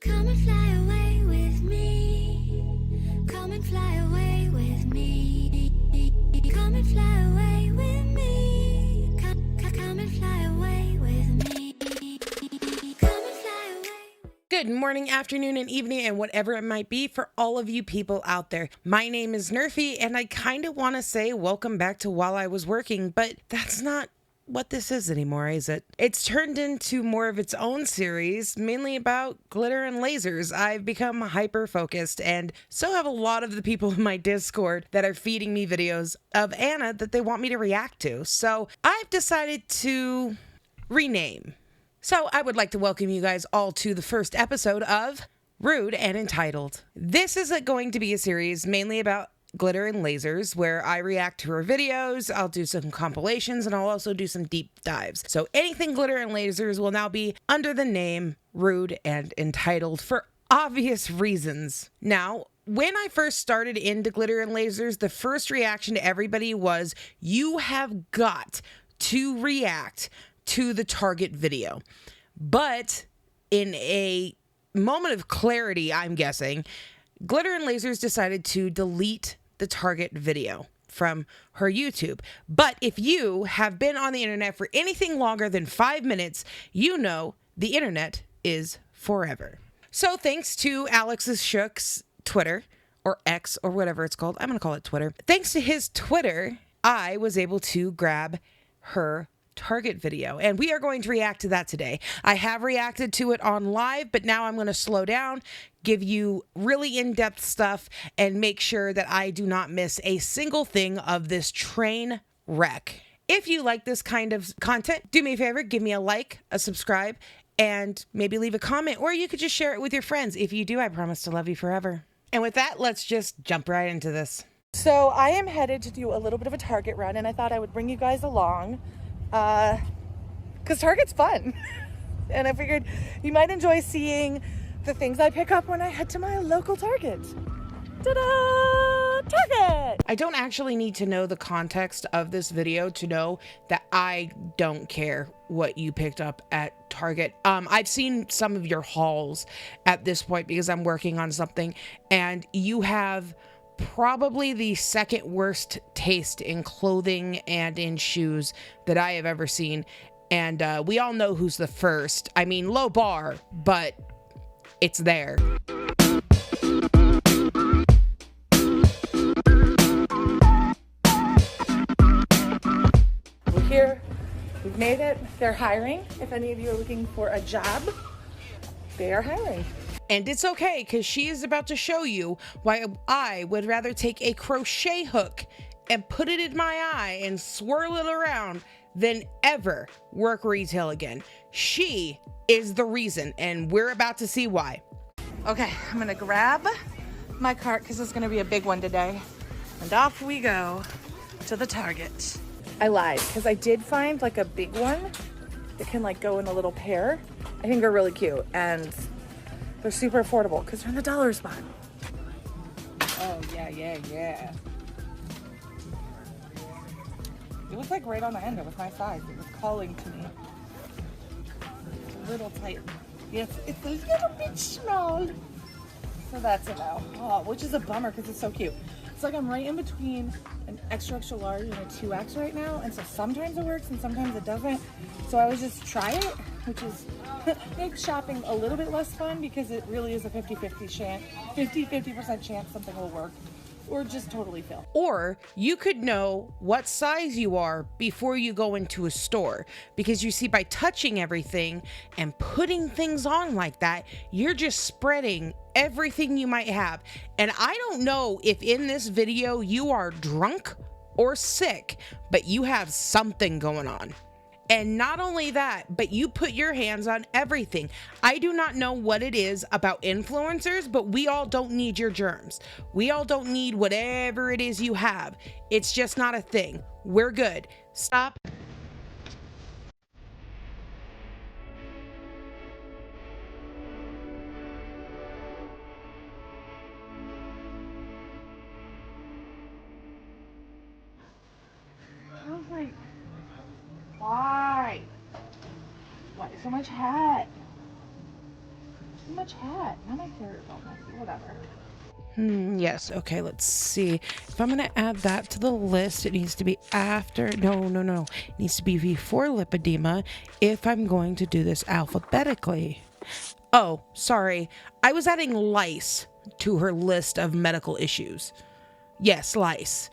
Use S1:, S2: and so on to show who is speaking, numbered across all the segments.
S1: Come and fly away with me. Come and fly away with me. Come and fly away with me. Come and fly away with me. Come and fly away.
S2: Good morning, afternoon, and evening, and whatever it might be for all of you people out there. My name is Nerfy, and I kind of want to say welcome back to While I Was Working, but that's not what this is anymore, is it? It's turned into more of its own series, mainly about glitter and lasers. I've become hyper-focused, and so have a lot of the people in my Discord that are feeding me videos of Anna that they want me to react to. So I've decided to rename. So I would like to welcome you guys all to the first episode of Rude and Entitled. This is going to be a series mainly about glitter and lasers, where I react to her videos, I'll do some compilations, and I'll also do some deep dives. So anything glitter and lasers will now be under the name Rude and Entitled for obvious reasons. Now, when I first started into glitter and lasers, the first reaction to everybody was, you have got to react to the target video. But in a moment of clarity, I'm guessing, Glitter and Lasers decided to delete the target video from her YouTube. But if you have been on the internet for anything longer than 5 minutes, you know the internet is forever. So thanks to Alex's Shook's Twitter, or X, or whatever it's called, I'm gonna call it Twitter. Thanks to his Twitter, I was able to grab her target video, and we are going to react to that today. I have reacted to it on live, but now I'm going to slow down, give you really in-depth stuff, and make sure that I do not miss a single thing of this train wreck. If you like this kind of content, do me a favor, give me a like, a subscribe, and maybe leave a comment, or you could just share it with your friends. If you do, I promise to love you forever. And with that, let's just jump right into this.
S3: So I am headed to do a little bit of a Target run, and I thought I would bring you guys along. Because Target's fun. And I figured you might enjoy seeing the things I pick up when I head to my local Target. Ta-da! Target!
S2: I don't actually need to know the context of this video to know that I don't care what you picked up at Target. I've seen some of your hauls at this point because I'm working on something, and you have probably the second worst taste in clothing and in shoes that I have ever seen. And we all know who's the first. I mean, low bar, but it's there.
S3: We're here. We've made it. They're hiring. If any of you are looking for a job, they are hiring.
S2: And it's okay, because she is about to show you why I would rather take a crochet hook and put it in my eye and swirl it around than ever work retail again. She is the reason, and we're about to see why.
S3: Okay, I'm gonna grab my cart because it's gonna be a big one today. And off we go to the Target. I lied, because I did find like a big one that can like go in a little pair. I think they're really cute, and they're super affordable because they're in the dollar spot. Oh, yeah. It was like right on the end. It was my size. It was calling to me. It's a little tight. Yes, it's a little bit small. So that's a no. Oh, which is a bummer because it's so cute. It's like I'm right in between an extra large and a 2X right now. And so sometimes it works and sometimes it doesn't. So I was just try it, which is makes shopping a little bit less fun because it really is a 50-50 chance, 50% chance something will work or just totally fail.
S2: Or you could know what size you are before you go into a store, because you see, by touching everything and putting things on like that, you're just spreading everything you might have. And I don't know if in this video you are drunk or sick, but you have something going on. And not only that, but you put your hands on everything. I do not know what it is about influencers, but we all don't need your germs. We all don't need whatever it is you have. It's just not a thing. We're good. Stop.
S3: I was like, why? Why so much hat? Too much hat. Now my hair is all messy. Whatever.
S2: Yes. Okay, let's see. If I'm going to add that to the list, it needs to be after. No. It needs to be before lipedema if I'm going to do this alphabetically. Oh, sorry. I was adding lice to her list of medical issues. Yes, lice.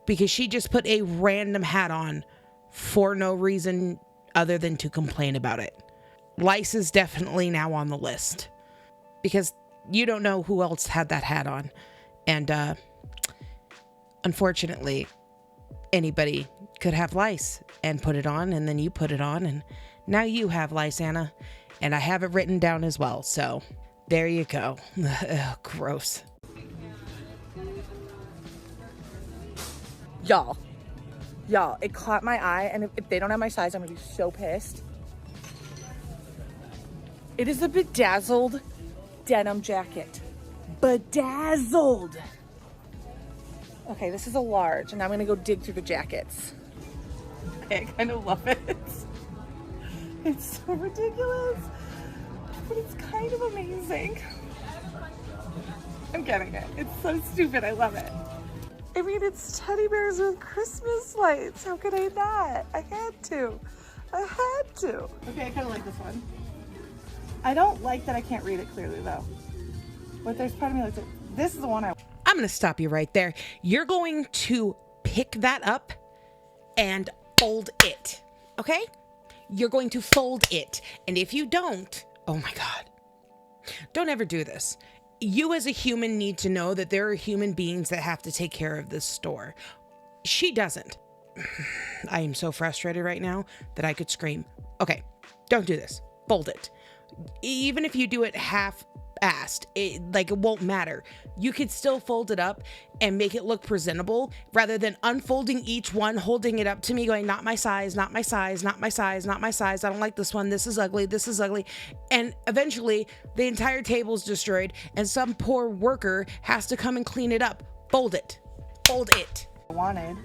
S2: Because she just put a random hat on for no reason other than to complain about it. Lice is definitely now on the list. Because you don't know who else had that hat on. And unfortunately, anybody could have lice and put it on, and then you put it on, and now you have lice, Anna. And I have it written down as well, so there you go. Ugh, gross.
S3: Y'all, it caught my eye, and if they don't have my size, I'm gonna be so pissed. It is a bedazzled denim jacket. Bedazzled. Okay, this is a large, and now I'm gonna go dig through the jackets. Okay, I kind of love it. It's so ridiculous, but it's kind of amazing. I'm getting it. It's so stupid. I love it. I mean, it's teddy bears with Christmas lights. How could I not? I had to. Okay, I kind of like this one. I don't like that I can't read it clearly, though. But there's part of me like, this is the one
S2: I'm going to stop you right there. You're going to pick that up and fold it, okay? You're going to fold it. And if you don't, oh my God, don't ever do this. You as a human need to know that there are human beings that have to take care of this store. She doesn't. I am so frustrated right now that I could scream. Okay, don't do this. Fold it. Even if you do it half-assed, it won't matter. You could still fold it up and make it look presentable rather than unfolding each one, holding it up to me going, not my size, not my size, not my size, not my size. I don't like this one. This is ugly. This is ugly. And eventually the entire table's destroyed and some poor worker has to come and clean it up. Fold it. Fold it.
S3: I wanted,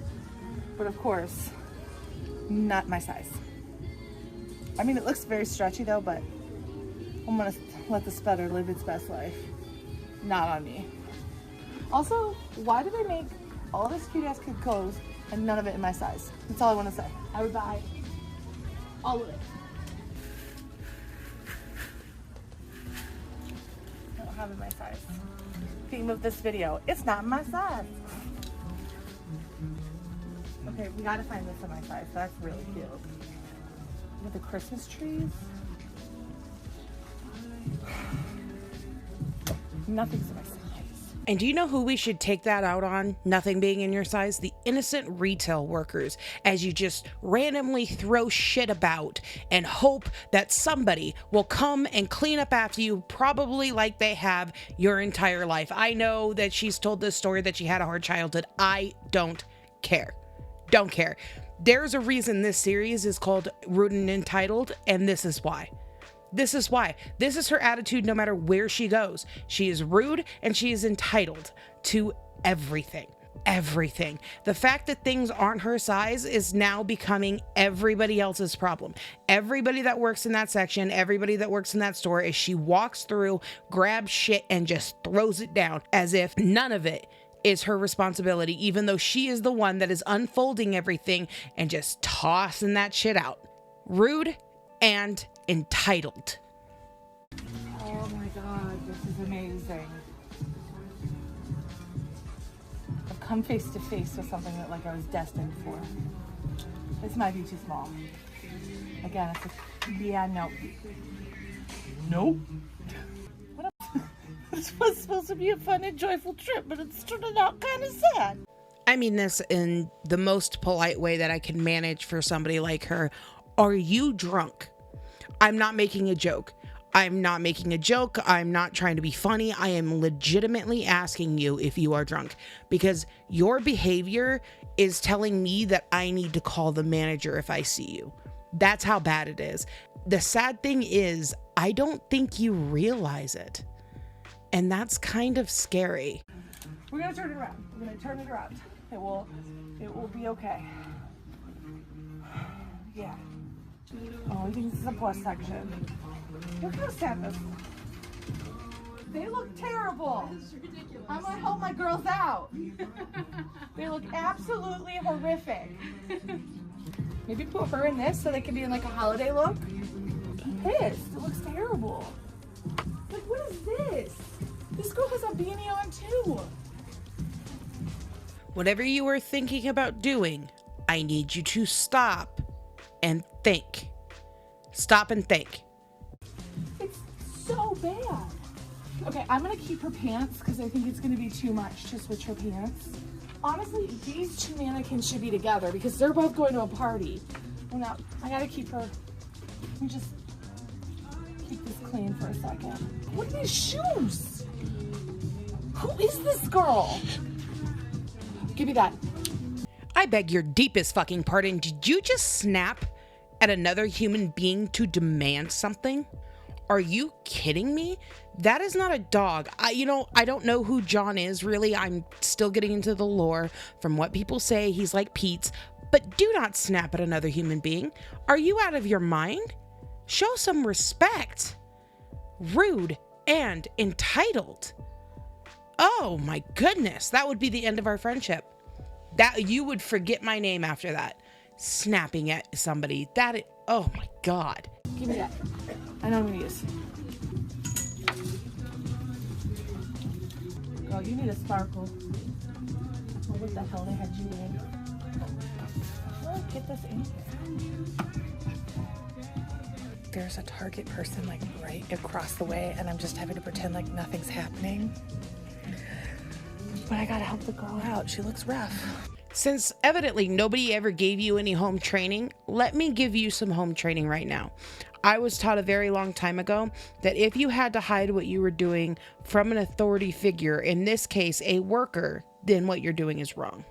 S3: but of course, not my size. I mean, it looks very stretchy though, but I'm gonna let the sweater live its best life. Not on me. Also, why do they make all this cute ass kid clothes and none of it in my size? That's all I want to say. I would buy all of it. I don't have it in my size. Theme of this video, it's not my size. Okay, we gotta find this in my size. That's really cute. With the Christmas trees. Nothing's in my size.
S2: And do you know who we should take that out on? Nothing being in your size? The innocent retail workers, as you just randomly throw shit about and hope that somebody will come and clean up after you, probably like they have your entire life. I know that she's told this story that she had a hard childhood. I don't care. Don't care. There's a reason this series is called Rude and Entitled, and this is why. This is why. This is her attitude no matter where she goes. She is rude and she is entitled to everything. Everything. The fact that things aren't her size is now becoming everybody else's problem. Everybody that works in that section, everybody that works in that store, as she walks through, grabs shit and just throws it down as if none of it is her responsibility, even though she is the one that is unfolding everything and just tossing that shit out. Rude and entitled.
S3: Oh my God, this is amazing. I've come face to face with something that I was destined for. This might be too small. Again, it's no. Nope. What else? This was supposed to be a fun and joyful trip, but it's turning out kind of sad.
S2: I mean this in the most polite way that I can manage for somebody like her. Are you drunk? I'm not making a joke. I'm not making a joke. I'm not trying to be funny. I am legitimately asking you if you are drunk, because your behavior is telling me that I need to call the manager if I see you. That's how bad it is. The sad thing is, I don't think you realize it. And that's kind of scary.
S3: We're gonna turn it around. We're gonna turn it around. It will be okay. Yeah. Oh, I think this is a plus section. Look how sad this is. They look terrible. I'm gonna help my girls out. They look absolutely horrific. Maybe put her in this so they can be in like a holiday look. I'm pissed. It looks terrible. Like, what is this? This girl has a beanie on too.
S2: Whatever you are thinking about doing, I need you to stop and think. Stop and think.
S3: It's so bad. Okay, I'm gonna keep her pants because I think it's gonna be too much to switch her pants. Honestly, these two mannequins should be together because they're both going to a party. Well, now, I gotta keep her. Let me just keep this clean for a second. What are these shoes? Who is this girl? Give me that.
S2: I beg your deepest fucking pardon. Did you just snap at another human being to demand something? Are you kidding me? That is not a dog. I don't know who John is really. I'm still getting into the lore. From what people say, he's like Pete's. But do not snap at another human being. Are you out of your mind? Show some respect. Rude and entitled. Oh my goodness. That would be the end of our friendship. That you would forget my name after that. Snapping at somebody. Oh my God.
S3: Give me that. I know what I'm gonna use. Girl, you need a sparkle. Oh, what the hell they had you in? Oh, get this in here. There's a Target person like right across the way and I'm just having to pretend like nothing's happening. But I gotta help the girl out. She looks rough.
S2: Since evidently nobody ever gave you any home training, let me give you some home training right now. I was taught a very long time ago that if you had to hide what you were doing from an authority figure, in this case, a worker, then what you're doing is wrong.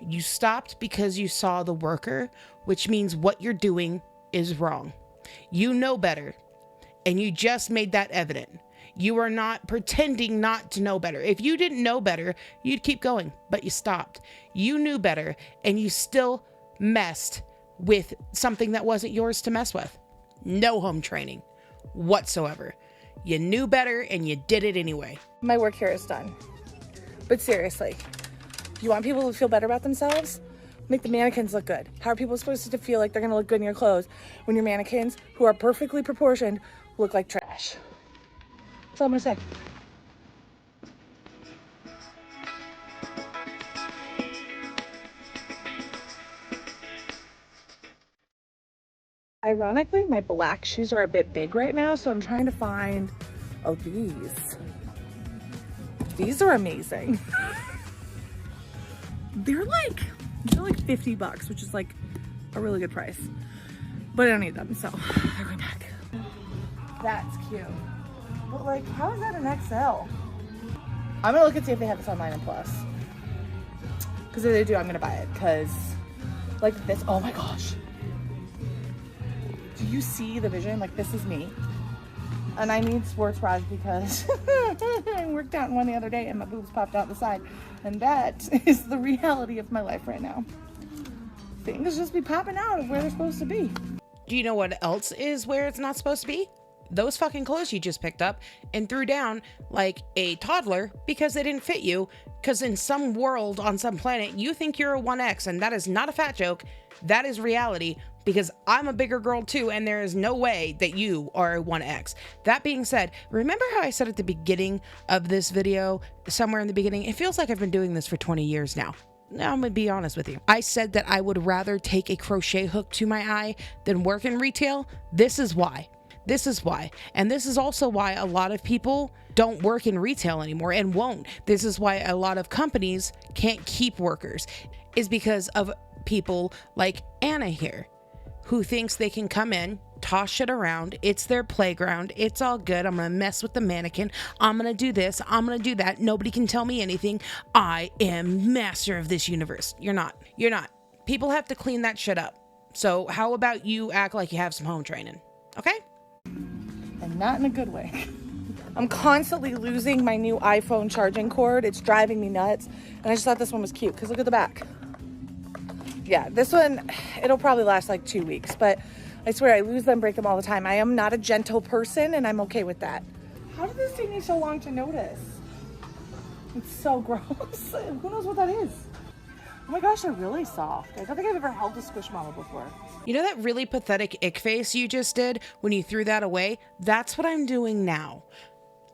S2: You stopped because you saw the worker, which means what you're doing is wrong. You know better, and you just made that evident. You are not pretending not to know better. If you didn't know better, you'd keep going, but you stopped. You knew better, and you still messed with something that wasn't yours to mess with. No home training whatsoever. You knew better, and you did it anyway.
S3: My work here is done. But seriously, you want people to feel better about themselves? Make the mannequins look good. How are people supposed to feel like they're gonna look good in your clothes when your mannequins, who are perfectly proportioned, look like trash? That's all I'm gonna say. Ironically, my black shoes are a bit big right now, so I'm trying to find, oh, these. These are amazing. They're like $50, which is like a really good price. But I don't need them, so they're going back. That's cute. But like, how is that an XL? I'm gonna look and see if they have this online in Plus. Because if they do, I'm gonna buy it. Because like this, oh my gosh. Do you see the vision? Like, this is me. And I need sports bras because I worked out in one the other day and my boobs popped out the side. And that is the reality of my life right now. Things just be popping out of where they're supposed to be.
S2: Do you know what else is where it's not supposed to be? Those fucking clothes you just picked up and threw down like a toddler because they didn't fit you. Because in some world on some planet, you think you're a 1X, and that is not a fat joke. That is reality, because I'm a bigger girl too, and there is no way that you are a 1X. That being said, remember how I said at the beginning of this video, somewhere in the beginning, it feels like I've been doing this for 20 years now. Now I'm gonna be honest with you. I said that I would rather take a crochet hook to my eye than work in retail. This is why. This is why. And this is also why a lot of people don't work in retail anymore and won't. This is why a lot of companies can't keep workers, is because of people like Anna here, who thinks they can come in, toss shit around. It's their playground. It's all good. I'm going to mess with the mannequin. I'm going to do this. I'm going to do that. Nobody can tell me anything. I am master of this universe. You're not. You're not. People have to clean that shit up. So how about you act like you have some home training? Okay?
S3: And not in a good way. I'm constantly losing my new iPhone charging cord. It's driving me nuts. And I just thought this one was cute because look at the back. Yeah, this one, it'll probably last like 2 weeks, but I swear I lose them, break them all the time. I am not a gentle person, and I'm okay with that. How did this take me so long to notice? It's so gross. Who knows what that is? Oh my gosh, they're really soft. I don't think I've ever held a Squishmallow before.
S2: You know that really pathetic ick face you just did when you threw that away? That's what I'm doing now.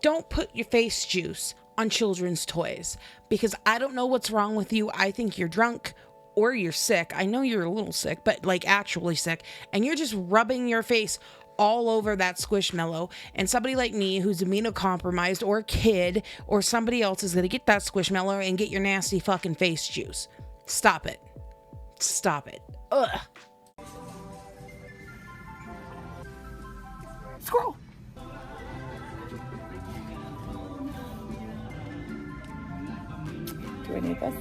S2: Don't put your face juice on children's toys, because I don't know what's wrong with you. I think you're drunk or you're sick. I know you're a little sick, but like actually sick, and you're just rubbing your face all over that Squishmallow, and somebody like me who's immunocompromised or a kid or somebody else is gonna get that Squishmallow and get your nasty fucking face juice. Stop it. Stop it. Ugh.
S3: Squirrel! Do I need this?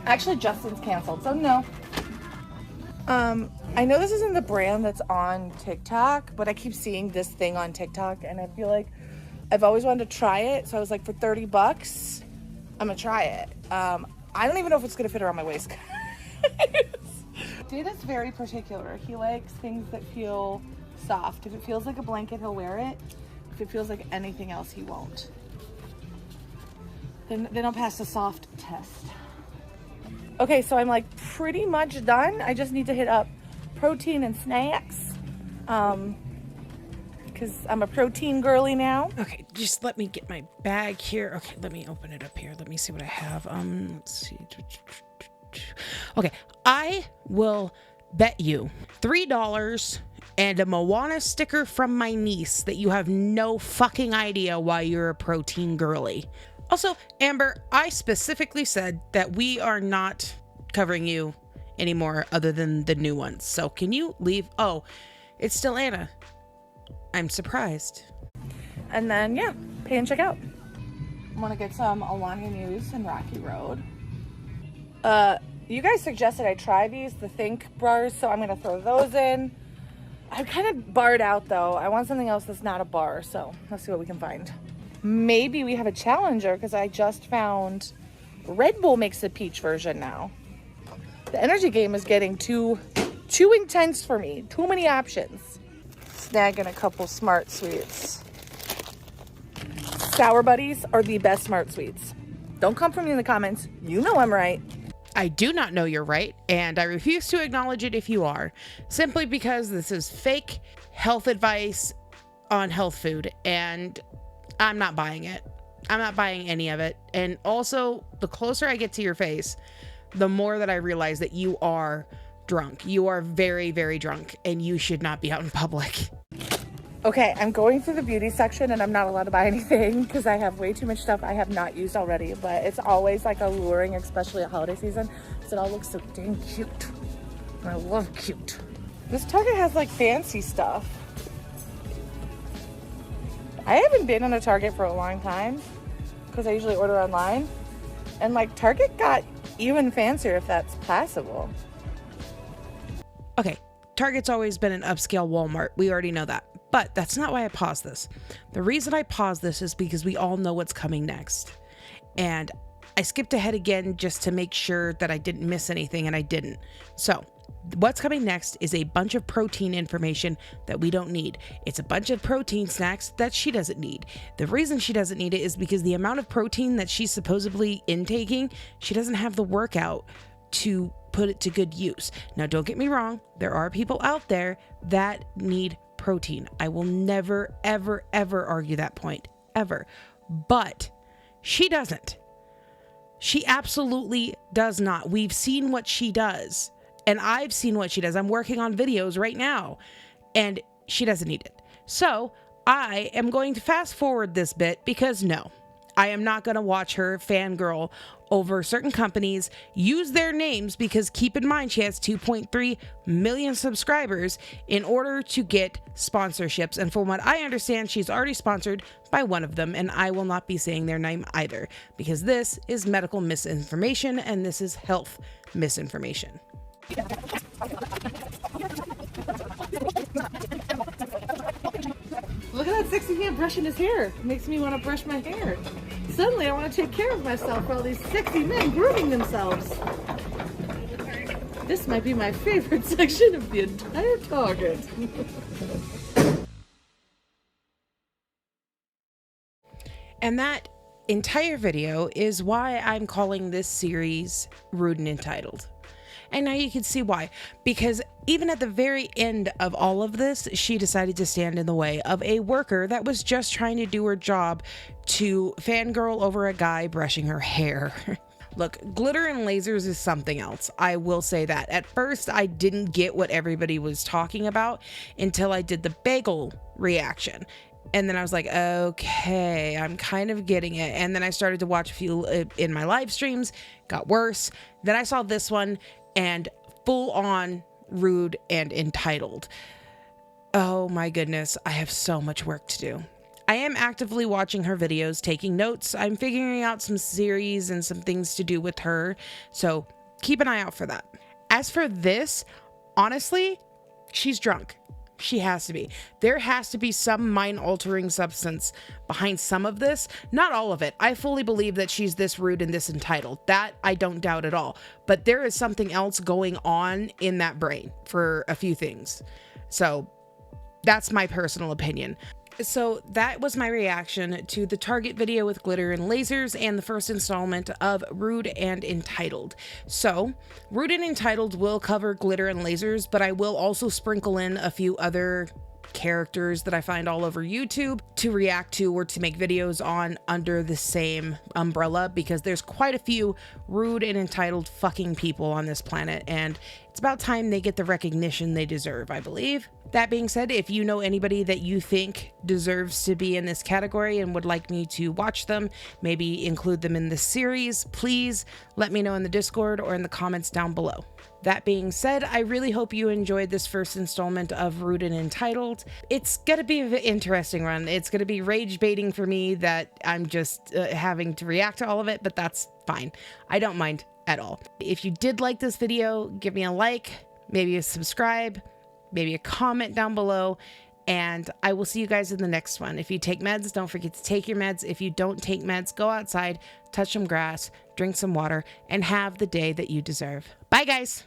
S3: Actually, Justin's canceled, so no. I know this isn't the brand that's on TikTok, but I keep seeing this thing on TikTok, and I feel like I've always wanted to try it. So I was like, for $30, I'm gonna try it. I don't even know if it's gonna fit around my waist. Data's very particular. He likes things that feel soft. If it feels like a blanket, he'll wear it. If it feels like anything else, he won't. Then I'll pass the soft test. Okay, so I'm like pretty much done. I just need to hit up protein and snacks. Because I'm a protein girly now.
S2: Okay, just let me get my bag here. Okay, let me open it up here. Let me see what I have. Let's see. Okay, I will bet you $3 and a Moana sticker from my niece that you have no fucking idea why you're a protein girly. Also, Amber, I specifically said that we are not covering you anymore other than the new ones. So can you leave? Oh, it's still Anna. I'm surprised.
S3: And then, yeah, pay and check out. I'm gonna get some Alani News and Rocky Road. You guys suggested I try these, the Think bars, so I'm gonna throw those in. I'm kind of barred out though. I want something else that's not a bar, so let's see what we can find. Maybe we have a challenger, because I just found Red Bull makes a peach version now. The energy game is getting too intense for me. Too many options. Snagging a couple Smart Sweets. Sour Buddies are the best Smart Sweets. Don't come for me in the comments. You know I'm right.
S2: I do not know you're right, and I refuse to acknowledge it if you are, simply because this is fake health advice on health food, and I'm not buying it. I'm not buying any of it. And also, the closer I get to your face, the more that I realize that you are drunk. You are very, very drunk, and you should not be out in public.
S3: Okay, I'm going through the beauty section, and I'm not allowed to buy anything because I have way too much stuff I have not used already, but it's always like alluring, especially at holiday season, because it all looks so dang cute. I love cute. This Target has like fancy stuff. I haven't been in a Target for a long time because I usually order online, and like Target got even fancier, if that's possible.
S2: Okay, Target's always been an upscale Walmart. We already know that. But that's not why I paused this. The reason I paused this is because we all know what's coming next. And I skipped ahead again just to make sure that I didn't miss anything, and I didn't. So what's coming next is a bunch of protein information that we don't need. It's a bunch of protein snacks that she doesn't need. The reason she doesn't need it is because the amount of protein that she's supposedly intaking, she doesn't have the workout to put it to good use. Now, don't get me wrong. There are people out there that need protein. I will never, ever, ever argue that point, ever. But she doesn't. She absolutely does not. We've seen what she does. And I've seen what she does. I'm working on videos right now. And she doesn't need it. So I am going to fast forward this bit because no, I am not going to watch her fangirl over certain companies, use their names, because keep in mind she has 2.3 million subscribers in order to get sponsorships. And from what I understand, she's already sponsored by one of them, and I will not be saying their name either, because this is medical misinformation and this is health misinformation.
S3: Look at that sexy man brushing his hair. It makes me want to brush my hair. Suddenly I want to take care of myself for all these sexy men grooming themselves. This might be my favorite section of the entire Target.
S2: And that entire video is why I'm calling this series Rude and Entitled. And now you can see why. Because even at the very end of all of this, she decided to stand in the way of a worker that was just trying to do her job to fangirl over a guy brushing her hair. Look, Glitter and Lazers is something else. I will say that. At first, I didn't get what everybody was talking about until I did the bagel reaction. And then I was like, okay, I'm kind of getting it. And then I started to watch a few in my live streams, got worse. Then I saw this one and full on Rude and Entitled. Oh my goodness, I have so much work to do. I am actively watching her videos, taking notes. I'm figuring out some series and some things to do with her. So keep an eye out for that. As for this, honestly, she's drunk. She has to be. There has to be some mind-altering substance behind some of this. Not all of it. I fully believe that she's this rude and this entitled. That I don't doubt at all. But there is something else going on in that brain for a few things. So that's my personal opinion. So that was my reaction to the Target video with Glitter and Lazers and the first installment of Rude and Entitled. So Rude and Entitled will cover Glitter and Lazers, but I will also sprinkle in a few other characters that I find all over YouTube to react to or to make videos on under the same umbrella, because there's quite a few rude and entitled fucking people on this planet, and it's about time they get the recognition they deserve, I believe. That being said, if you know anybody that you think deserves to be in this category and would like me to watch them, maybe include them in this series, please let me know in the Discord or in the comments down below. That being said, I really hope you enjoyed this first installment of Rude and Entitled. It's gonna be an interesting run. It's gonna be rage baiting for me that I'm just having to react to all of it, but that's fine. I don't mind at all. If you did like this video, give me a like, maybe a subscribe, maybe a comment down below, and I will see you guys in the next one. If you take meds, don't forget to take your meds. If you don't take meds, go outside, touch some grass, drink some water, and have the day that you deserve. Bye, guys.